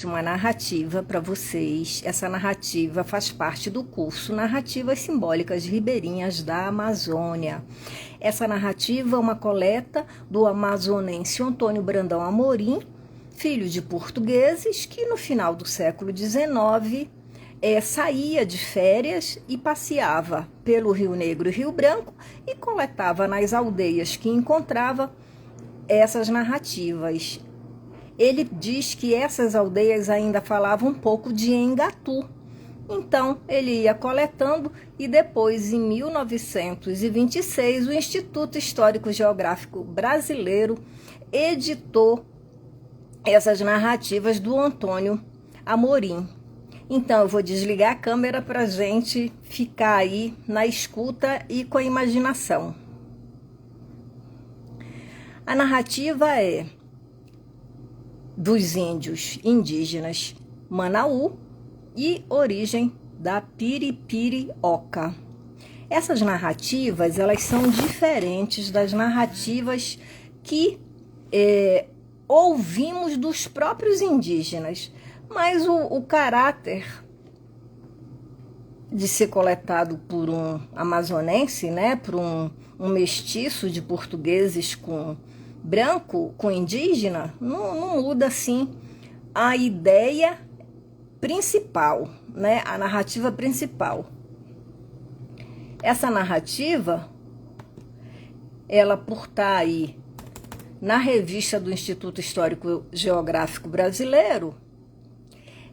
Uma narrativa para vocês. Essa narrativa faz parte do curso Narrativas Simbólicas Ribeirinhas da Amazônia. Essa narrativa é uma coleta do amazonense Antônio Brandão Amorim, filho de portugueses, que no final do século XIX saía de férias e passeava pelo Rio Negro e Rio Branco e coletava nas aldeias que encontrava essas narrativas. Ele diz que essas aldeias ainda falavam um pouco de Engatu. Então, ele ia coletando e depois, em 1926, o Instituto Histórico Geográfico Brasileiro editou essas narrativas do Antônio Amorim. Então, eu vou desligar a câmera para a gente ficar aí na escuta e com a imaginação. A narrativa é dos índios indígenas Manaú e origem da Piripirioca. Essas narrativas, elas são diferentes das narrativas que ouvimos dos próprios indígenas, mas o caráter de ser coletado por um amazonense, né, por um mestiço de portugueses com branco, com indígena, não muda assim a ideia principal, né? A narrativa principal. Essa narrativa, ela por estar aí na revista do Instituto Histórico Geográfico Brasileiro,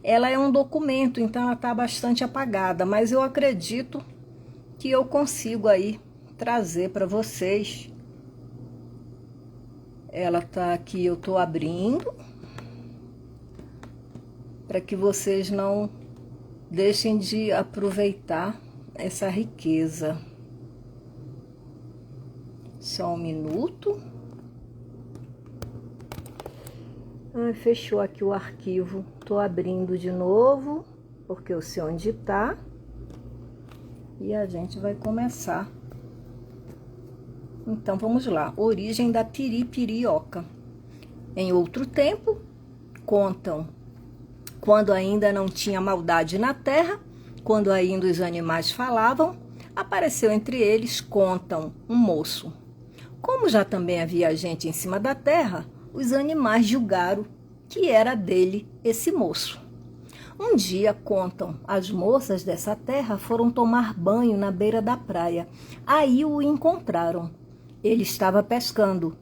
ela é um documento, então ela está bastante apagada, mas eu acredito que eu consigo aí trazer para vocês. Ela tá aqui, eu tô abrindo para que vocês não deixem de aproveitar essa riqueza. Só um minuto. Fechou aqui o arquivo. Tô abrindo de novo, porque eu sei onde tá. E a gente vai começar. Então, vamos lá. Origem da Piripirioca. Em outro tempo, contam, quando ainda não tinha maldade na terra, quando ainda os animais falavam, apareceu entre eles, contam, um moço. Como já também havia gente em cima da terra, os animais julgaram que era dele esse moço. Um dia, contam, as moças dessa terra foram tomar banho na beira da praia. Aí o encontraram. Ele estava pescando.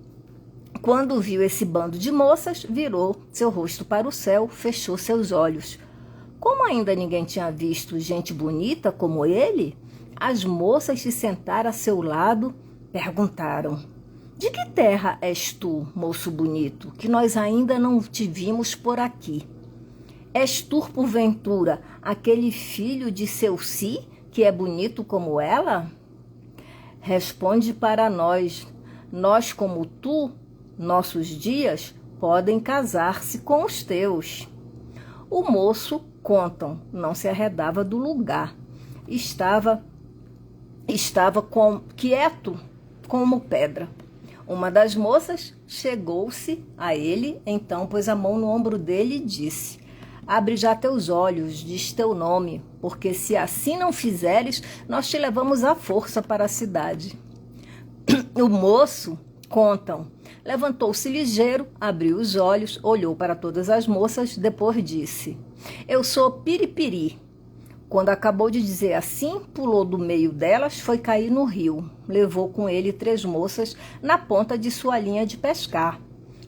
Quando viu esse bando de moças, virou seu rosto para o céu, fechou seus olhos. Como ainda ninguém tinha visto gente bonita como ele, as moças se sentaram a seu lado, perguntaram: de que terra és tu, moço bonito, que nós ainda não te vimos por aqui? És tu, porventura, aquele filho de seu Si, que é bonito como ela? Responde para nós como tu, nossos dias podem casar-se com os teus. O moço, contam, não se arredava do lugar. Estava quieto como pedra. Uma das moças chegou-se a ele, então pôs a mão no ombro dele e disse: abre já teus olhos, diz teu nome, porque se assim não fizeres, nós te levamos à força para a cidade. O moço, contam, levantou-se ligeiro, abriu os olhos, olhou para todas as moças, depois disse: eu sou Piripiri. Quando acabou de dizer assim, pulou do meio delas, foi cair no rio. Levou com ele 3 moças na ponta de sua linha de pescar.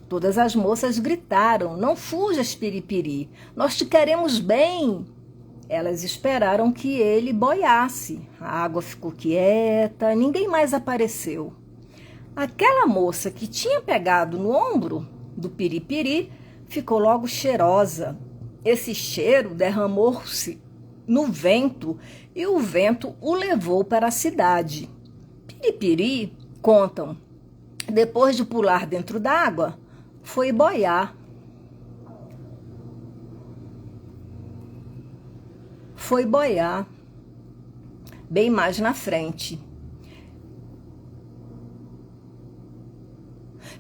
Todas as moças gritaram: não fujas, Piripiri, nós te queremos bem. Elas esperaram que ele boiasse. A água ficou quieta, ninguém mais apareceu. Aquela moça que tinha pegado no ombro do Piripiri ficou logo cheirosa. Esse cheiro derramou-se no vento e o vento o levou para a cidade. Piripiri, contam, depois de pular dentro d'água, foi boiar. Foi boiar bem mais na frente.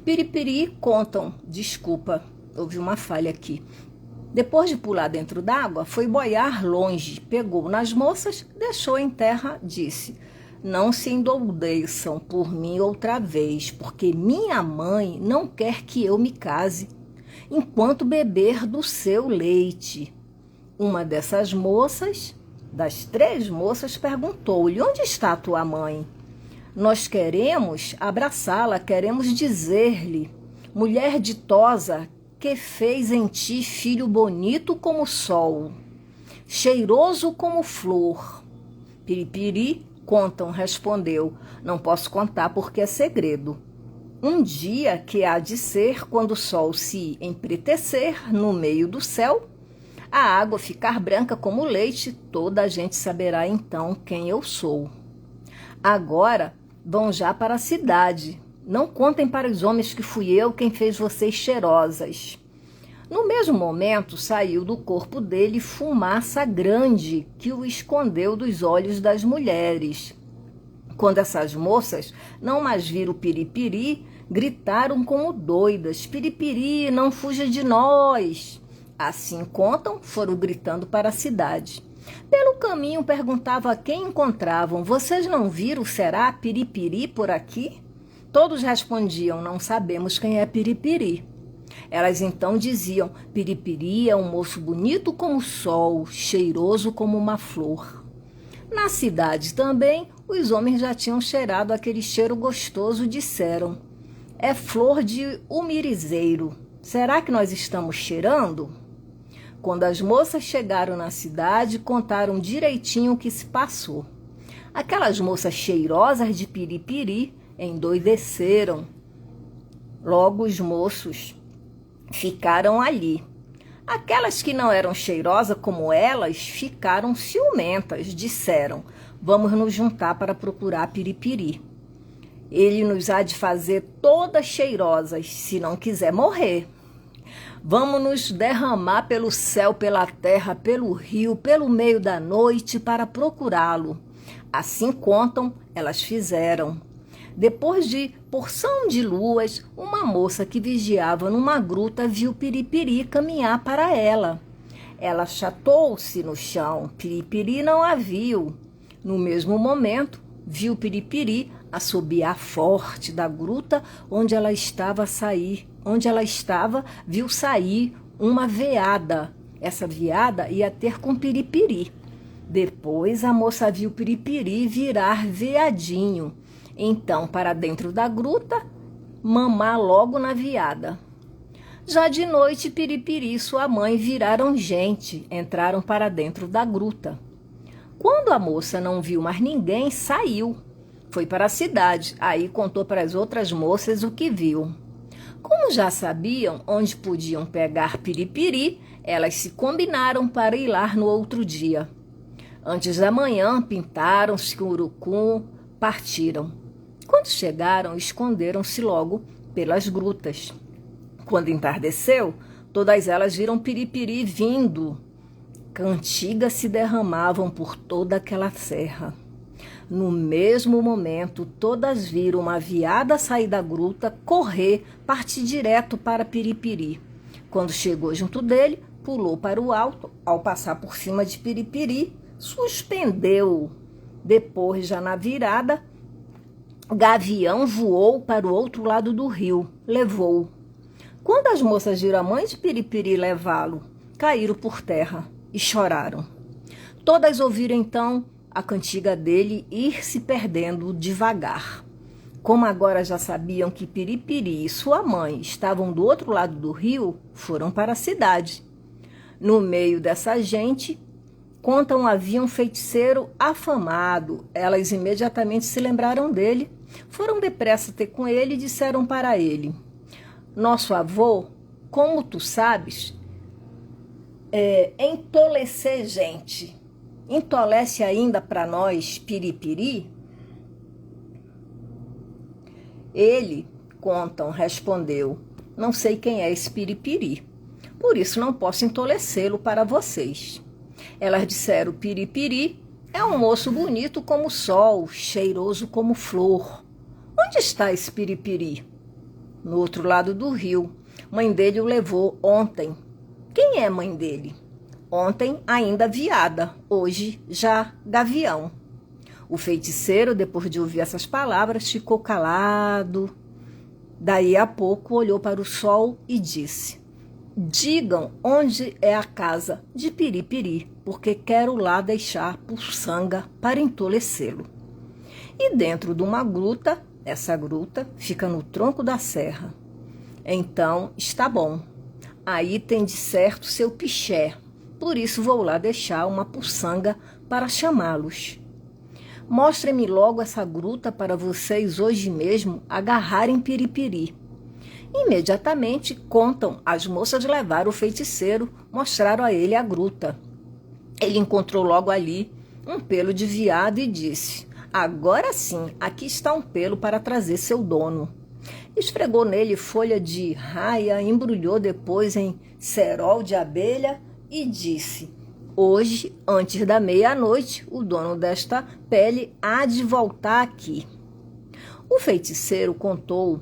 Piripiri, contam, desculpa, houve uma falha aqui. Depois de pular dentro d'água, foi boiar longe, pegou nas moças, deixou em terra, disse: não se endoideçam por mim outra vez, porque minha mãe não quer que eu me case, enquanto beber do seu leite. Uma dessas moças, das 3 moças, perguntou-lhe: onde está tua mãe? Nós queremos abraçá-la, queremos dizer-lhe: mulher ditosa, que fez em ti filho bonito como o sol, cheiroso como flor. Piripiri, contam, respondeu: não posso contar porque é segredo. Um dia que há de ser, quando o sol se empretecer no meio do céu, a água ficar branca como leite, toda a gente saberá então quem eu sou. Agora vão já para a cidade. Não contem para os homens que fui eu quem fez vocês cheirosas. No mesmo momento, saiu do corpo dele fumaça grande que o escondeu dos olhos das mulheres. Quando essas moças não mais viram Piripiri, gritaram como doidas: Piripiri, não fuja de nós! Assim contam, foram gritando para a cidade. Pelo caminho perguntavam a quem encontravam: vocês não viram, será, Piripiri por aqui? Todos respondiam: não sabemos quem é Piripiri. Elas então diziam: Piripiri é um moço bonito como o sol, cheiroso como uma flor. Na cidade também, os homens já tinham cheirado aquele cheiro gostoso, disseram: é flor de umirizeiro. Será que nós estamos cheirando? Quando as moças chegaram na cidade, contaram direitinho o que se passou. Aquelas moças cheirosas de Piripiri endoideceram. Logo os moços ficaram ali. Aquelas que não eram cheirosas como elas ficaram ciumentas, disseram: vamos nos juntar para procurar Piripiri. Ele nos há de fazer todas cheirosas, se não quiser morrer. Vamos nos derramar pelo céu, pela terra, pelo rio, pelo meio da noite para procurá-lo. Assim contam, elas fizeram. Depois de porção de luas, uma moça que vigiava numa gruta viu Piripiri caminhar para ela. Ela achatou-se no chão. Piripiri não a viu. No mesmo momento, viu Piripiri assobiar forte da gruta onde ela estava, viu sair uma veada. Essa veada ia ter com Piripiri. Depois a moça viu Piripiri virar veadinho. Então, para dentro da gruta, mamar logo na veada. Já de noite, Piripiri e sua mãe viraram gente, entraram para dentro da gruta. Quando a moça não viu mais ninguém, saiu. Foi para a cidade, aí contou para as outras moças o que viu. Como já sabiam onde podiam pegar Piripiri, elas se combinaram para ir lá no outro dia. Antes da manhã, pintaram-se com urucum, partiram. Quando chegaram, esconderam-se logo pelas grutas. Quando entardeceu, todas elas viram Piripiri vindo. Cantigas se derramavam por toda aquela serra. No mesmo momento, todas viram uma veada sair da gruta, correr, partir direto para Piripiri. Quando chegou junto dele, pulou para o alto. Ao passar por cima de Piripiri, suspendeu. Depois, já na virada, Gavião voou para o outro lado do rio, levou. Quando as moças viram a mãe de Piripiri levá-lo, caíram por terra e choraram. Todas ouviram então a cantiga dele ir se perdendo devagar. Como agora já sabiam que Piripiri e sua mãe estavam do outro lado do rio, foram para a cidade. No meio dessa gente, contam, havia um feiticeiro afamado. Elas imediatamente se lembraram dele, foram depressa ter com ele e disseram para ele: nosso avô, como tu sabes, entolecer gente. Entolece ainda para nós Piripiri? Ele, contam, respondeu: não sei quem é esse Piripiri, por isso não posso entolecê-lo para vocês. Elas disseram: Piripiri é um moço bonito como o sol, cheiroso como flor. Onde está esse Piripiri? No outro lado do rio. Mãe dele o levou ontem. Quem é mãe dele? Ontem ainda veada, hoje já gavião. O feiticeiro, depois de ouvir essas palavras, ficou calado. Daí a pouco olhou para o sol e disse: digam onde é a casa de Piripiri, porque quero lá deixar Puçanga para entolecê-lo. E dentro de uma gruta, essa gruta fica no tronco da serra. Então está bom, aí tem de certo seu piché, por isso vou lá deixar uma puçanga para chamá-los. Mostrem-me logo essa gruta para vocês hoje mesmo agarrarem Piripiri. Imediatamente contam, as moças levaram o feiticeiro, mostraram a ele a gruta. Ele encontrou logo ali um pelo de veado e disse: agora sim, aqui está um pelo para trazer seu dono. Esfregou nele folha de raia, embrulhou depois em cerol de abelha e disse: hoje, antes da meia-noite, o dono desta pele há de voltar aqui. O feiticeiro contou,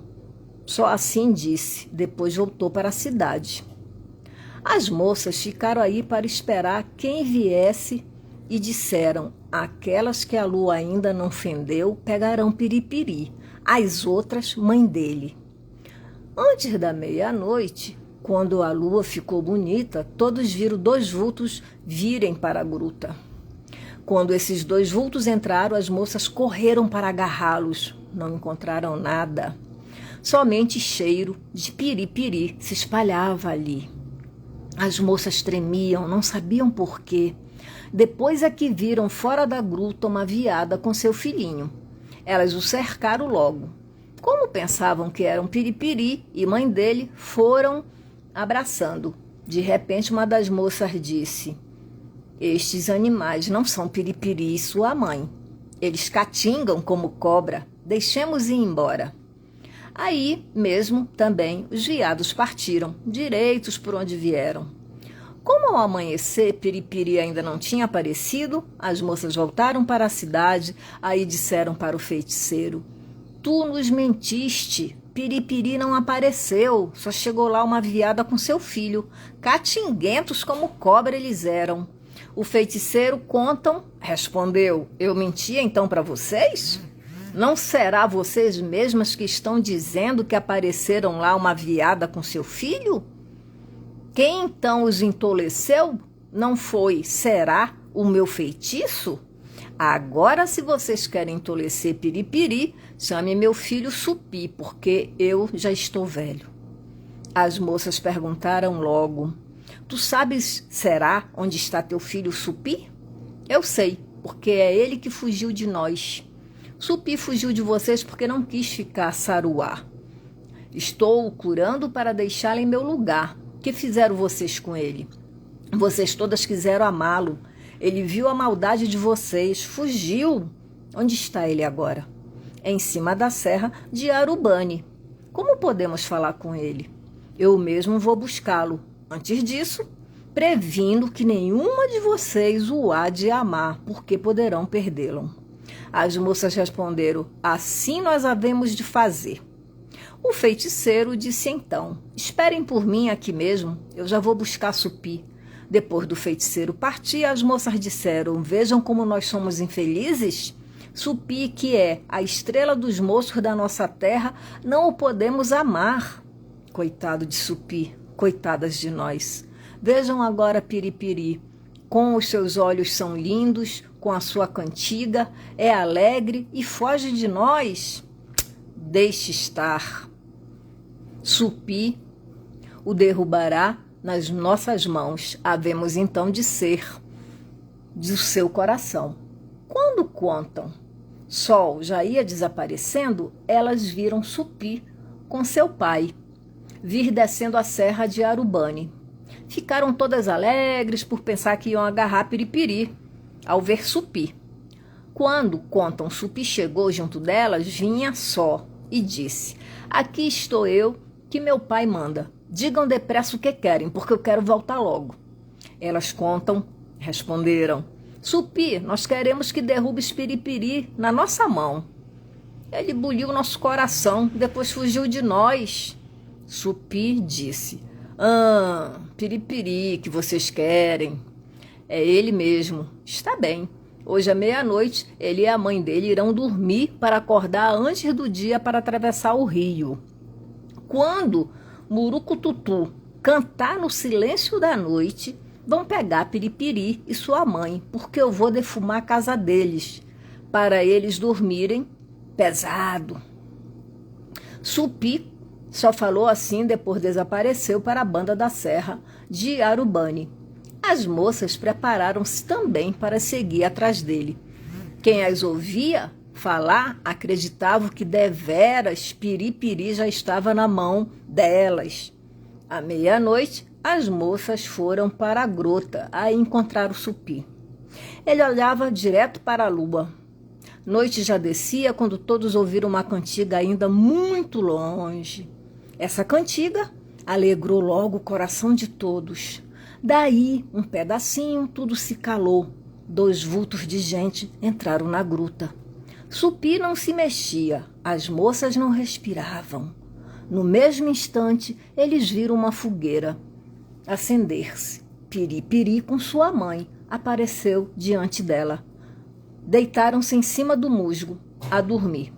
só assim disse, depois voltou para a cidade. As moças ficaram aí para esperar quem viesse e disseram: aquelas que a lua ainda não fendeu pegarão Piripiri, as outras mãe dele. Antes da meia-noite, quando a lua ficou bonita, todos viram 2 vultos virem para a gruta. Quando esses 2 vultos entraram, as moças correram para agarrá-los. Não encontraram nada. Somente cheiro de piripiri se espalhava ali. As moças tremiam, não sabiam por quê. Depois é que viram fora da gruta uma veada com seu filhinho. Elas o cercaram logo. Como pensavam que eram Piripiri e mãe dele, foram abraçando. De repente, uma das moças disse: estes animais não são Piripiri e sua mãe. Eles catingam como cobra. Deixemos ir embora. Aí mesmo também os veados partiram, direitos por onde vieram. Como ao amanhecer Piripiri ainda não tinha aparecido, as moças voltaram para a cidade, aí disseram para o feiticeiro: tu nos mentiste, Piripiri não apareceu, só chegou lá uma veada com seu filho, catinguentos como cobra eles eram. O feiticeiro contam, respondeu: eu mentia então para vocês? Não será vocês mesmas que estão dizendo que apareceram lá uma veada com seu filho? Quem então os entoleceu? Não foi, será, o meu feitiço? Agora, se vocês querem entolecer Piripiri, chame meu filho Supi, porque eu já estou velho. As moças perguntaram logo: tu sabes, será, onde está teu filho Supi? Eu sei, porque é ele que fugiu de nós. Supi fugiu de vocês porque não quis ficar saruá. Estou o curando para deixá-lo em meu lugar. O que fizeram vocês com ele? Vocês todas quiseram amá-lo. Ele viu a maldade de vocês, fugiu. Onde está ele agora? Em cima da serra de Arubani. Como podemos falar com ele? Eu mesmo vou buscá-lo. Antes disso, previno que nenhuma de vocês o há de amar, porque poderão perdê-lo. As moças responderam: assim nós havemos de fazer. O feiticeiro disse então: esperem por mim aqui mesmo, eu já vou buscar Supi. Depois do feiticeiro partir, as moças disseram: vejam como nós somos infelizes. Supi, que é a estrela dos moços da nossa terra, não o podemos amar. Coitado de Supi, coitadas de nós. Vejam agora Piripiri, com os seus olhos são lindos, com a sua cantiga, é alegre e foge de nós. Deixe estar. Supi o derrubará nas nossas mãos. Havemos então de ser do seu coração. Quando contam, sol já ia desaparecendo, elas viram Supi com seu pai vir descendo a serra de Arubani. Ficaram todas alegres por pensar que iam agarrar Piripiri ao ver Supi. Quando contam, Supi chegou junto delas, vinha só e disse: aqui estou eu, que meu pai manda. Digam depressa o que querem, porque eu quero voltar logo. Elas contam, responderam: Supi, nós queremos que derrubes Piripiri na nossa mão. Ele buliu nosso coração, depois fugiu de nós. Supi disse: Ah, Piripiri, que vocês querem. É ele mesmo. Está bem. Hoje à meia-noite, ele e a mãe dele irão dormir para acordar antes do dia para atravessar o rio. Quando Murucututu cantar no silêncio da noite, vão pegar Piripiri e sua mãe, porque eu vou defumar a casa deles, para eles dormirem pesado. Supi só falou assim depois desapareceu para a banda da serra de Arubani. As moças prepararam-se também para seguir atrás dele. Quem as ouvia falar acreditava que deveras Piripiri já estava na mão delas. À meia-noite, as moças foram para a grota a encontrar o Supi. Ele olhava direto para a lua. Noite já descia quando todos ouviram uma cantiga ainda muito longe. Essa cantiga alegrou logo o coração de todos. Daí, um pedacinho, tudo se calou. 2 vultos de gente entraram na gruta. Supi não se mexia, as moças não respiravam. No mesmo instante, eles viram uma fogueira acender-se. Piripiri, com sua mãe, apareceu diante dela. Deitaram-se em cima do musgo, a dormir.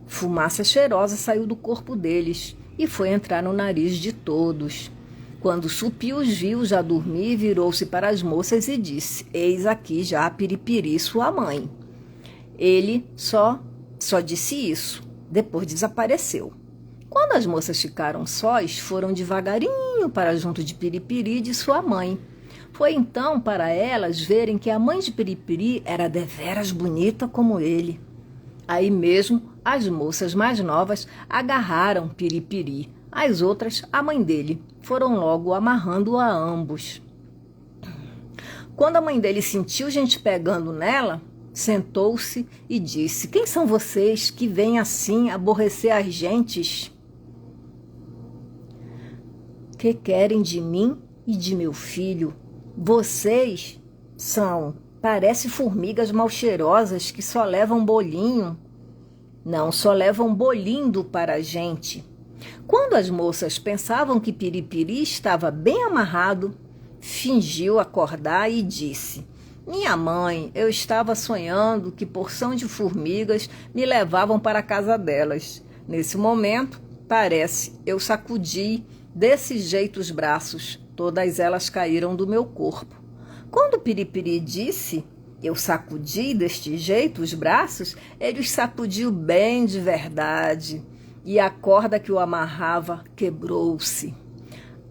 Fumaça cheirosa saiu do corpo deles e foi entrar no nariz de todos. Quando Supi os viu já dormir, virou-se para as moças e disse: eis aqui já a Piripiri, sua mãe. Ele só disse isso, depois desapareceu. Quando as moças ficaram sós, foram devagarinho para junto de Piripiri e de sua mãe. Foi então para elas verem que a mãe de Piripiri era deveras bonita como ele. Aí mesmo, as moças mais novas agarraram Piripiri, as outras, a mãe dele, foram logo amarrando-o a ambos. Quando a mãe dele sentiu gente pegando nela, sentou-se e disse: quem são vocês que vêm assim aborrecer as gentes? Que querem de mim e de meu filho? Vocês parece formigas mal cheirosas que só levam bolinho. Não, só levam bolindo para a gente. Quando as moças pensavam que Piripiri estava bem amarrado, fingiu acordar e disse: minha mãe, eu estava sonhando que porção de formigas me levavam para a casa delas. Nesse momento, parece, eu sacudi desse jeito os braços. Todas elas caíram do meu corpo. Quando Piripiri disse: eu sacudi deste jeito os braços, ele os sacudiu bem de verdade. E a corda que o amarrava quebrou-se.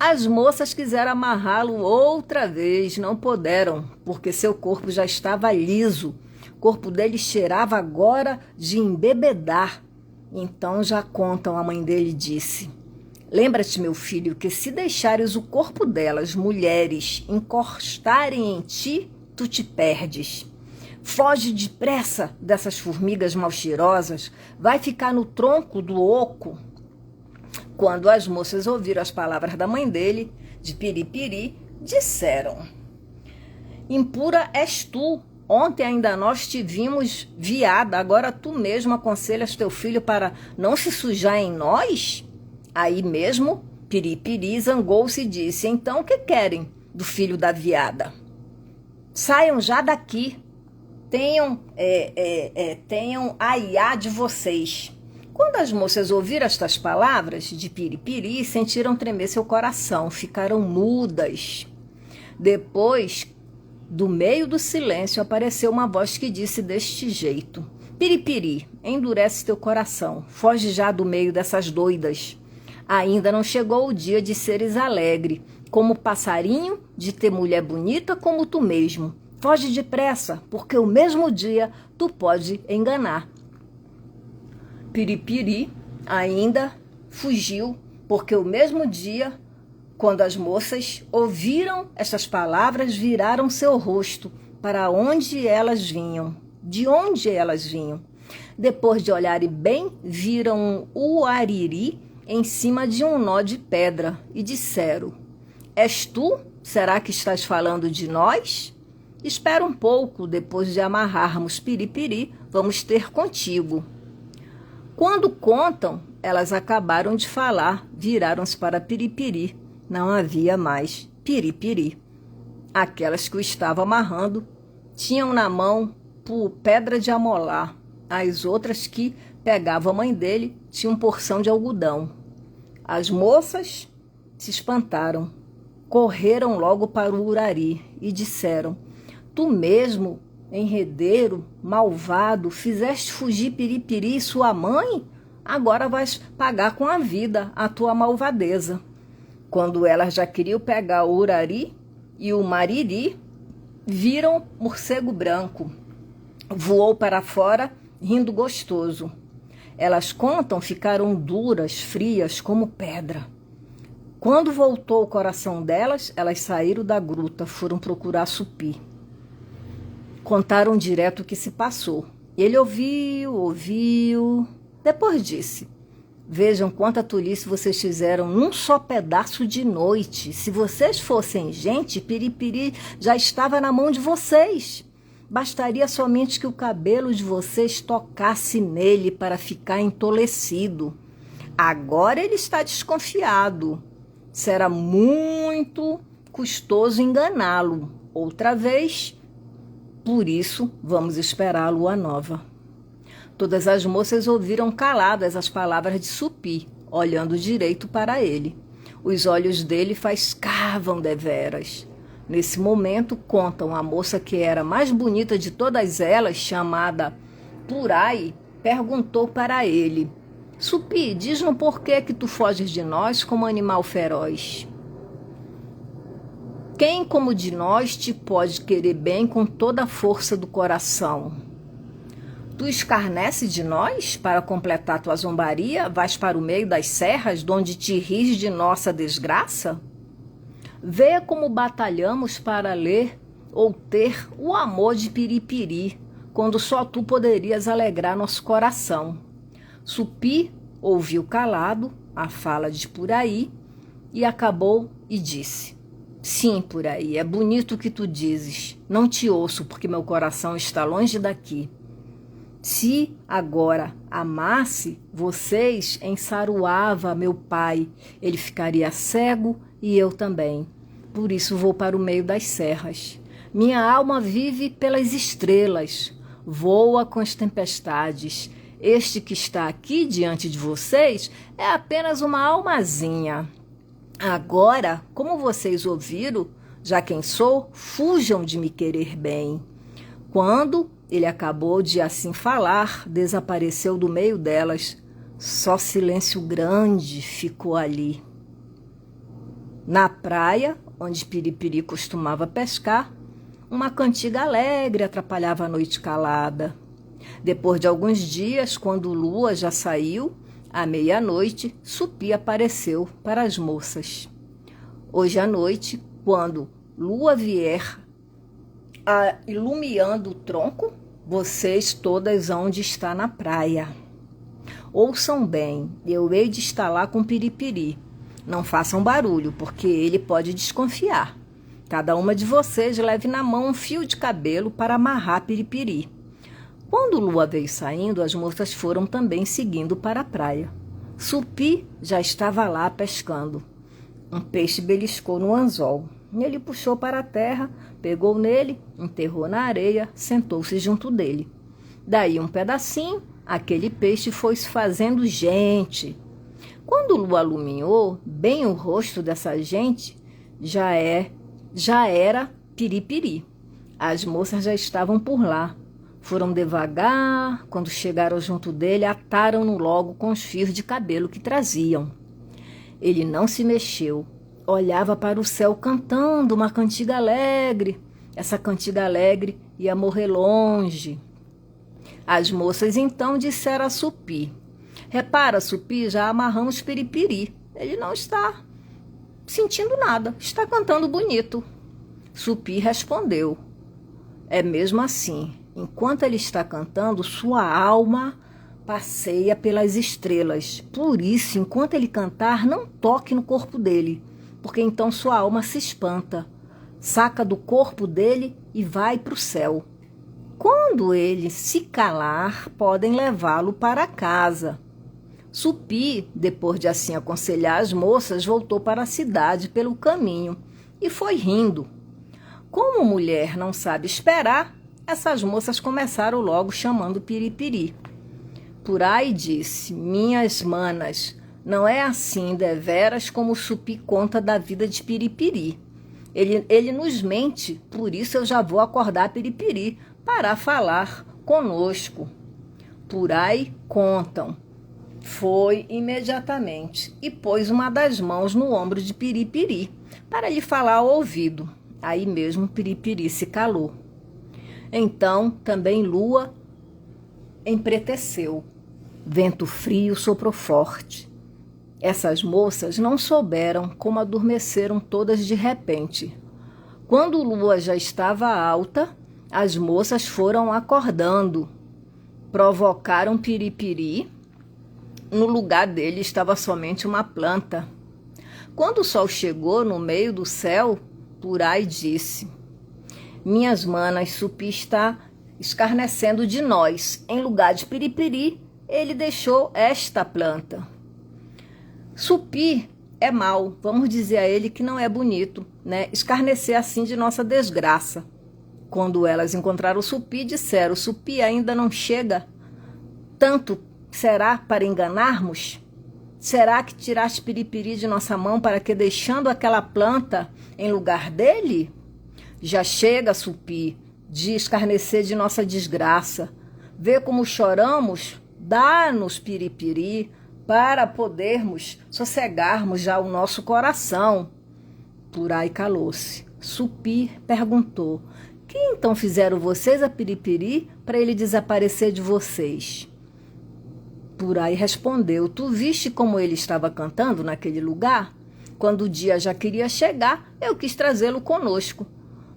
As moças quiseram amarrá-lo outra vez, não puderam, porque seu corpo já estava liso. O corpo dele cheirava agora de embebedar. Então já contam, a mãe dele disse: lembra-te, meu filho, que se deixares o corpo delas, mulheres, encostarem em ti, tu te perdes. Foge depressa dessas formigas mal cheirosas, vai ficar no tronco do oco. Quando as moças ouviram as palavras da mãe dele, de Piripiri, disseram: impura és tu, ontem ainda nós te vimos viada, agora tu mesmo aconselhas teu filho para não se sujar em nós? Aí mesmo, Piripiri zangou-se e disse: então o que querem do filho da viada? Saiam já daqui, tenham aiá de vocês. Quando as moças ouviram estas palavras de Piripiri, sentiram tremer seu coração, ficaram mudas. Depois, do meio do silêncio, apareceu uma voz que disse deste jeito: Piripiri, endurece teu coração, foge já do meio dessas doidas. Ainda não chegou o dia de seres alegre, como passarinho, de ter mulher bonita como tu mesmo. Foge depressa, porque o mesmo dia tu pode enganar. Piripiri ainda fugiu, porque o mesmo dia, quando as moças ouviram essas palavras, viraram seu rosto para onde elas vinham, de onde elas vinham. Depois de olharem bem, viram o ariri em cima de um nó de pedra e disseram: és tu? Será que estás falando de nós? Espera um pouco, depois de amarrarmos Piripiri, vamos ter contigo. Quando contam, elas acabaram de falar, viraram-se para Piripiri. não havia mais piripiri. Aquelas que o estavam amarrando tinham na mão pedra de amolar. As outras que pegavam a mãe dele tinham porção de algodão. As moças se espantaram, correram logo para o Urari e disseram: tu mesmo, enredeiro, malvado, fizeste fugir Piripiri, sua mãe? Agora vais pagar com a vida a tua malvadeza. Quando elas já queriam pegar o Urari e o Mariri, viram morcego branco. Voou para fora, rindo gostoso. Elas contam, ficaram duras, frias como pedra. Quando voltou o coração delas, elas saíram da gruta, foram procurar Supi. Contaram direto o que se passou. Ele ouviu. Depois disse: vejam quanta tolice vocês fizeram num só pedaço de noite. Se vocês fossem gente, Piripiri já estava na mão de vocês. Bastaria somente que o cabelo de vocês tocasse nele para ficar entolecido. Agora ele está desconfiado. Será muito custoso enganá-lo outra vez. Por isso, vamos esperar a lua nova. Todas as moças ouviram caladas as palavras de Supi, olhando direito para ele. Os olhos dele faiscavam deveras. Nesse momento, contam, a moça que era mais bonita de todas elas, chamada Purai, perguntou para ele: Supi, diz-nos por que tu foges de nós como animal feroz? Quem como de nós te pode querer bem com toda a força do coração? Tu escarnece de nós para completar tua zombaria? Vais para o meio das serras, donde te ris de nossa desgraça? Vê como batalhamos para ler ou ter o amor de Piripiri, quando só tu poderias alegrar nosso coração. Supi ouviu calado a fala de Purai e acabou e disse: sim, Purai, é bonito o que tu dizes. Não te ouço porque meu coração está longe daqui. Se agora amasse vocês, ensaruava meu pai. Ele ficaria cego e eu também. Por isso vou para o meio das serras. Minha alma vive pelas estrelas, voa com as tempestades. Este que está aqui diante de vocês é apenas uma almazinha. Agora, como vocês ouviram, já quem sou, fujam de me querer bem. Quando ele acabou de assim falar, desapareceu do meio delas. Só silêncio grande ficou ali. Na praia, onde Piripiri costumava pescar, uma cantiga alegre atrapalhava a noite calada. Depois de alguns dias, quando Lua já saiu, à meia-noite, Supi apareceu para as moças. Hoje à noite, quando Lua vier iluminando o tronco, vocês todas hão de estar na praia. Ouçam bem, eu hei de estar lá com Piripiri. Não façam barulho, porque ele pode desconfiar. Cada uma de vocês leve na mão um fio de cabelo para amarrar Piripiri. Quando Lua veio saindo, as moças foram também seguindo para a praia. Supi já estava lá pescando. Um peixe beliscou no anzol. Ele puxou para a terra, pegou nele, enterrou na areia, sentou-se junto dele. Daí um pedacinho, aquele peixe foi se fazendo gente. Quando Lua alumiou bem o rosto dessa gente, já era Piripiri. As moças já estavam por lá. Foram devagar, quando chegaram junto dele, ataram-no logo com os fios de cabelo que traziam. Ele não se mexeu, olhava para o céu cantando uma cantiga alegre. Essa cantiga alegre ia morrer longe. As moças então disseram a Supi: repara, Supi, já amarramos Piripiri. Ele não está sentindo nada, está cantando bonito. Supi respondeu: é mesmo assim. Enquanto ele está cantando, sua alma passeia pelas estrelas. Por isso, enquanto ele cantar, não toque no corpo dele, porque então sua alma se espanta, saca do corpo dele e vai para o céu. Quando ele se calar, podem levá-lo para casa. Supi, depois de assim aconselhar as moças, voltou para a cidade pelo caminho e foi rindo. Como mulher não sabe esperar, essas moças começaram logo chamando Piripiri. Purai disse: minhas manas, não é assim deveras como o Supi conta da vida de Piripiri. Ele nos mente, por isso eu já vou acordar Piripiri para falar conosco. Purai contam. Foi imediatamente e pôs uma das mãos no ombro de Piripiri para lhe falar ao ouvido. Aí mesmo Piripiri se calou. Então também Lua empreteceu. Vento frio soprou forte. Essas moças não souberam como adormeceram todas de repente. Quando Lua já estava alta, as moças foram acordando. Provocaram Piripiri. No lugar dele estava somente uma planta. Quando o sol chegou no meio do céu, Purai disse: minhas manas, Supi está escarnecendo de nós. Em lugar de Piripiri, ele deixou esta planta. Supi é mau, vamos dizer a ele que não é bonito, né? Escarnecer assim de nossa desgraça. Quando elas encontraram o Supi, disseram: Supi ainda não chega? Tanto será para enganarmos? Será que tiraste Piripiri de nossa mão para que, deixando aquela planta em lugar dele? Já chega, Supi, de escarnecer de nossa desgraça. Vê como choramos? Dá-nos Piripiri para podermos sossegarmos já o nosso coração. Purai calou-se. Supi perguntou: que então fizeram vocês a Piripiri para ele desaparecer de vocês? Purai respondeu: tu viste como ele estava cantando naquele lugar? Quando o dia já queria chegar, eu quis trazê-lo conosco.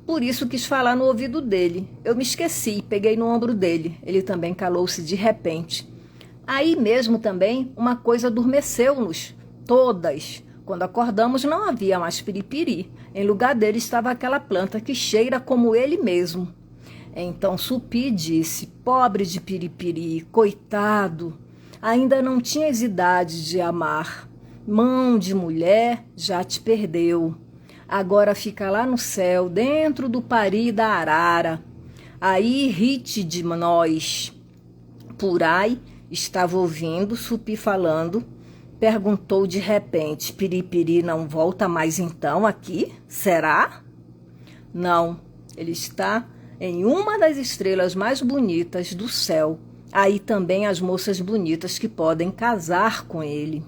Por isso quis falar no ouvido dele. Eu me esqueci, peguei no ombro dele. Ele também calou-se de repente. Aí mesmo também uma coisa adormeceu-nos, todas. Quando acordamos não havia mais Piripiri. Em lugar dele estava aquela planta que cheira como ele mesmo. Então Supi disse: pobre de Piripiri, coitado, ainda não tinhas idade de amar. Mão de mulher já te perdeu. Agora fica lá no céu, dentro do pari da arara. Aí ri-te de nós. Purai estava ouvindo Supi falando. Perguntou de repente: Piripiri não volta mais então aqui? Será? Não, ele está em uma das estrelas mais bonitas do céu. Aí também as moças bonitas que podem casar com ele.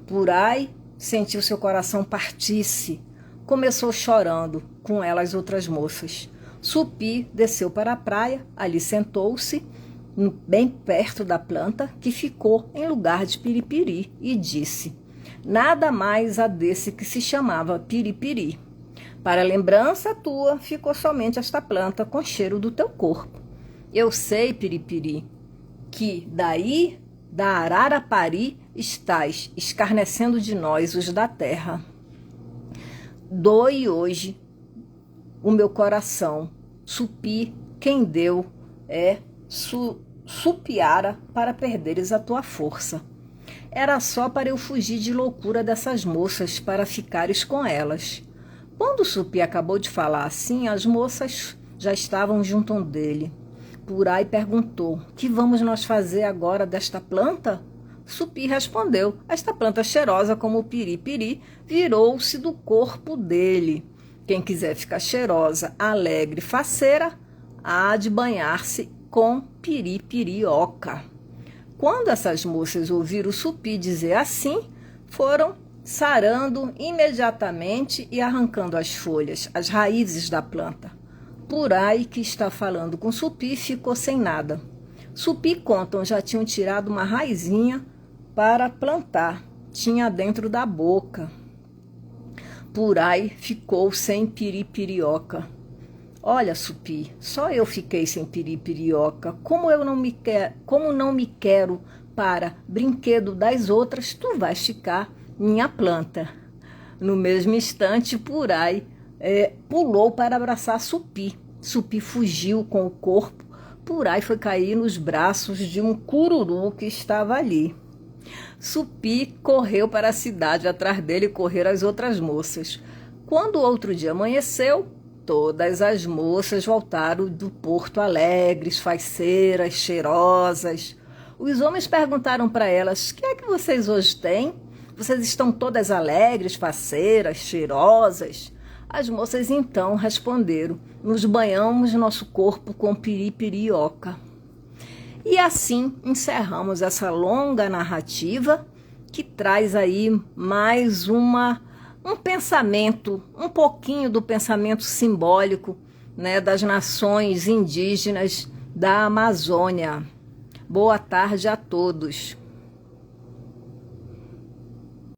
Purai sentiu seu coração partir-se. Começou chorando, com ela as outras moças. Supi desceu para a praia, ali sentou-se, bem perto da planta, que ficou em lugar de Piripiri, e disse: nada mais a desse que se chamava Piripiri. Para lembrança tua, ficou somente esta planta com cheiro do teu corpo. Eu sei, Piripiri, que daí, da Ararapari, estás escarnecendo de nós, os da terra. Doe hoje o meu coração. Supi, quem deu é Supiara para perderes a tua força. Era só para eu fugir de loucura dessas moças, para ficares com elas. Quando Supi acabou de falar assim, as moças já estavam junto dele. Purai perguntou: que vamos nós fazer agora desta planta? Supi respondeu: esta planta cheirosa como o piripiri virou-se do corpo dele. Quem quiser ficar cheirosa, alegre, faceira, há de banhar-se com piripirioca. Quando essas moças ouviram o Supi dizer assim, foram sarando imediatamente e arrancando as folhas, as raízes da planta. Purai, que está falando com Supi, ficou sem nada. Supi, contam, já tinham tirado uma raizinha para plantar, tinha dentro da boca. Purai ficou sem piripirioca. Olha, Supi, só eu fiquei sem piripirioca. Como não me quero para brinquedo das outras, tu vais ficar minha planta. No mesmo instante, Purai pulou para abraçar Supi. Supi fugiu com o corpo. Purai foi cair nos braços de um cururu que estava ali. Supi correu para a cidade, atrás dele correram as outras moças. Quando o outro dia amanheceu, todas as moças voltaram do porto alegres, faceiras, cheirosas. Os homens perguntaram para elas: "O que é que vocês hoje têm? Vocês estão todas alegres, faceiras, cheirosas?" As moças então responderam: "Nos banhamos nosso corpo com piripirioca." E assim encerramos essa longa narrativa que traz aí mais um pensamento, um pouquinho do pensamento simbólico, né, das nações indígenas da Amazônia. Boa tarde a todos.